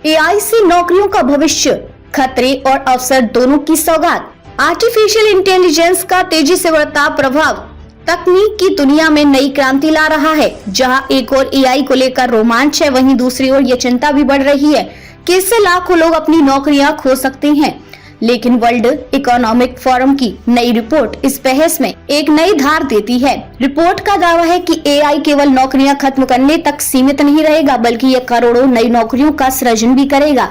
AI से नौकरियों का भविष्य, खतरे और अवसर दोनों की सौगात। आर्टिफिशियल इंटेलिजेंस का तेजी से बढ़ता प्रभाव तकनीक की दुनिया में नई क्रांति ला रहा है। जहां एक ओर एआई को लेकर रोमांच है, वहीं दूसरी ओर ये चिंता भी बढ़ रही है कि इससे लाखों लोग अपनी नौकरियां खो सकते हैं। लेकिन वर्ल्ड इकोनॉमिक फोरम की नई रिपोर्ट इस बहस में एक नई धार देती है। रिपोर्ट का दावा है कि एआई केवल नौकरियां खत्म करने तक सीमित नहीं रहेगा, बल्कि ये करोड़ों नई नौकरियों का सृजन भी करेगा।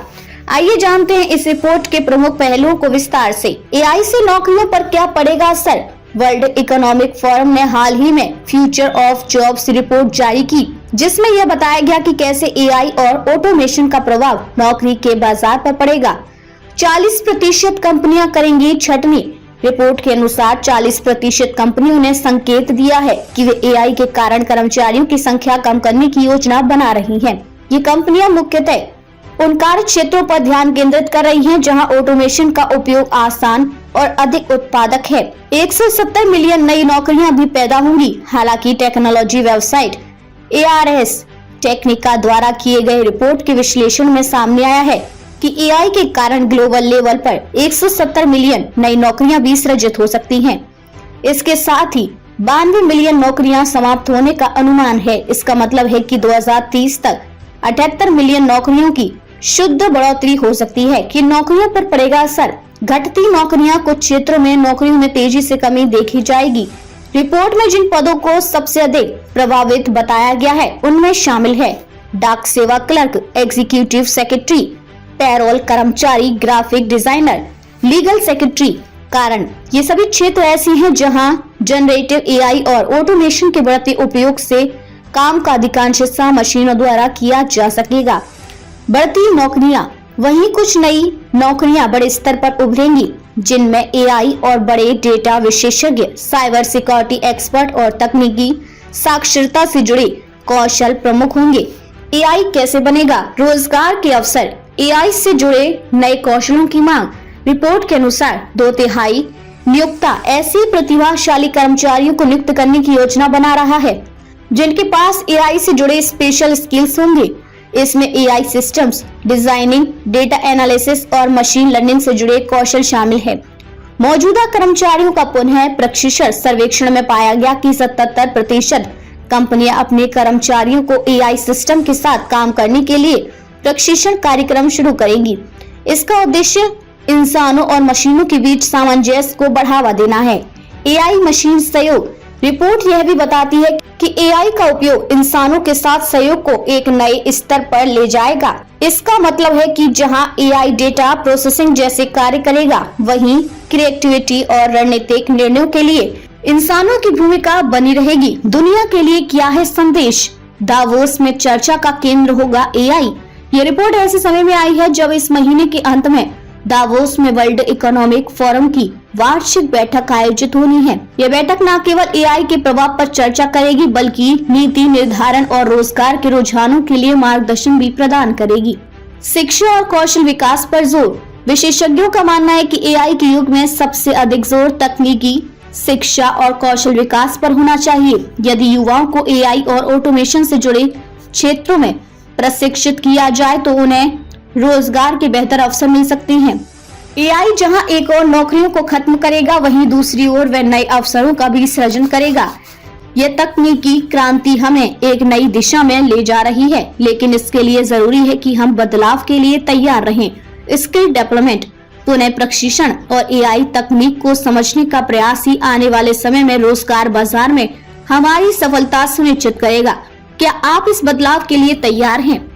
आइए जानते हैं इस रिपोर्ट के प्रमुख पहलुओं को विस्तार से। एआई से नौकरियों पर क्या पड़ेगा असर? वर्ल्ड इकोनॉमिक फोरम ने हाल ही में फ्यूचर ऑफ जॉब्स रिपोर्ट जारी की, जिसमें यह बताया गया कि कैसे एआई और ऑटोमेशन का प्रभाव नौकरी के बाजार पर पड़ेगा। 40% कंपनियां करेंगी छटनी। रिपोर्ट के अनुसार 40% कंपनियों ने संकेत दिया है कि वे एआई के कारण कर्मचारियों की संख्या कम करने की योजना बना रही हैं। ये कंपनियां मुख्यतः उन कार्य क्षेत्रों पर ध्यान केंद्रित कर रही हैं जहां ऑटोमेशन का उपयोग आसान और अधिक उत्पादक है। 170 मिलियन नई नौकरियां भी पैदा होंगी। हालांकि टेक्नोलॉजी वेबसाइट ARS टेक्निका द्वारा किए गए रिपोर्ट के विश्लेषण में सामने आया है कि एआई के कारण ग्लोबल लेवल पर 170 मिलियन नई नौकरियां भी सृजित हो सकती हैं। इसके साथ ही 92 मिलियन नौकरियां समाप्त होने का अनुमान है। इसका मतलब है कि 2030 तक 78 मिलियन नौकरियों की शुद्ध बढ़ोतरी हो सकती है। कि नौकरियों पर पड़ेगा असर। घटती नौकरियां, कुछ क्षेत्रों में नौकरियों में तेजी से कमी देखी जाएगी। रिपोर्ट में जिन पदों को सबसे अधिक प्रभावित बताया गया है उनमें शामिल है डाक सेवा क्लर्क, एग्जीक्यूटिव सेक्रेटरी, पेरोल कर्मचारी, ग्राफिक डिजाइनर, लीगल सेक्रेटरी। कारण ये सभी क्षेत्र ऐसे हैं जहां जनरेटिव एआई और ऑटोमेशन के बढ़ते उपयोग से काम का अधिकांश हिस्सा मशीनों द्वारा किया जा सकेगा। बढ़ती नौकरियां, वहीं कुछ नई नौकरियां बड़े स्तर पर उभरेंगी जिनमें एआई और बड़े डेटा विशेषज्ञ, साइबर सिक्योरिटी एक्सपर्ट और तकनीकी साक्षरता से जुड़े कौशल प्रमुख होंगे। एआई कैसे बनेगा? रोजगार के अवसर, एआई से जुड़े नए कौशलों की मांग। रिपोर्ट के अनुसार 2/3 नियोक्ता ऐसे प्रतिभाशाली कर्मचारियों को नियुक्त करने की योजना बना रहा है जिनके पास एआई से जुड़े स्पेशल स्किल्स होंगे। इसमें AI systems designing, data analysis और मशीन लर्निंग से जुड़े कौशल शामिल है। मौजूदा कर्मचारियों का पुनः प्रशिक्षण सर्वेक्षण में पाया गया कि 77% कंपनियां अपने कर्मचारियों को एआई सिस्टम के साथ काम करने के लिए प्रशिक्षण कार्यक्रम शुरू करेंगी। इसका उद्देश्य इंसानों और मशीनों के बीच सामंजस्य को बढ़ावा देना है। एआई मशीन सहयोग। रिपोर्ट यह भी बताती है कि एआई का उपयोग इंसानों के साथ सहयोग को एक नए स्तर पर ले जाएगा। इसका मतलब है कि जहां एआई डेटा प्रोसेसिंग जैसे कार्य करेगा, वहीं क्रिएटिविटी और रणनीतिक निर्णयों के लिए इंसानों की भूमिका बनी रहेगी। दुनिया के लिए क्या है संदेश? दावोस में चर्चा का केंद्र होगा एआई। ये रिपोर्ट ऐसे समय में आई है जब इस महीने के अंत में दावोस में वर्ल्ड इकोनॉमिक फोरम की वार्षिक बैठक आयोजित होनी है। यह बैठक न केवल एआई के प्रभाव पर चर्चा करेगी, बल्कि नीति निर्धारण और रोजगार के रुझानों के लिए मार्गदर्शन भी प्रदान करेगी। शिक्षा और कौशल विकास पर जोर। विशेषज्ञों का मानना है कि एआई के युग में सबसे अधिक जोर तकनीकी शिक्षा और कौशल विकास पर होना चाहिए। यदि युवाओं को एआई और ऑटोमेशन से जुड़े क्षेत्रों में प्रशिक्षित किया जाए तो उन्हें रोजगार के बेहतर अवसर मिल सकते हैं। एआई जहां एक और नौकरियों को खत्म करेगा, वहीं दूसरी ओर वह नए अवसरों का भी सृजन करेगा। यह तकनीकी क्रांति हमें एक नई दिशा में ले जा रही है, लेकिन इसके लिए जरूरी है कि हम बदलाव के लिए तैयार रहें। स्किल डेवलपमेंट, पुनः प्रशिक्षण और एआई तकनीक को समझने का प्रयास ही आने वाले समय में रोजगार बाजार में हमारी सफलता सुनिश्चित करेगा। क्या आप इस बदलाव के लिए तैयार हैं?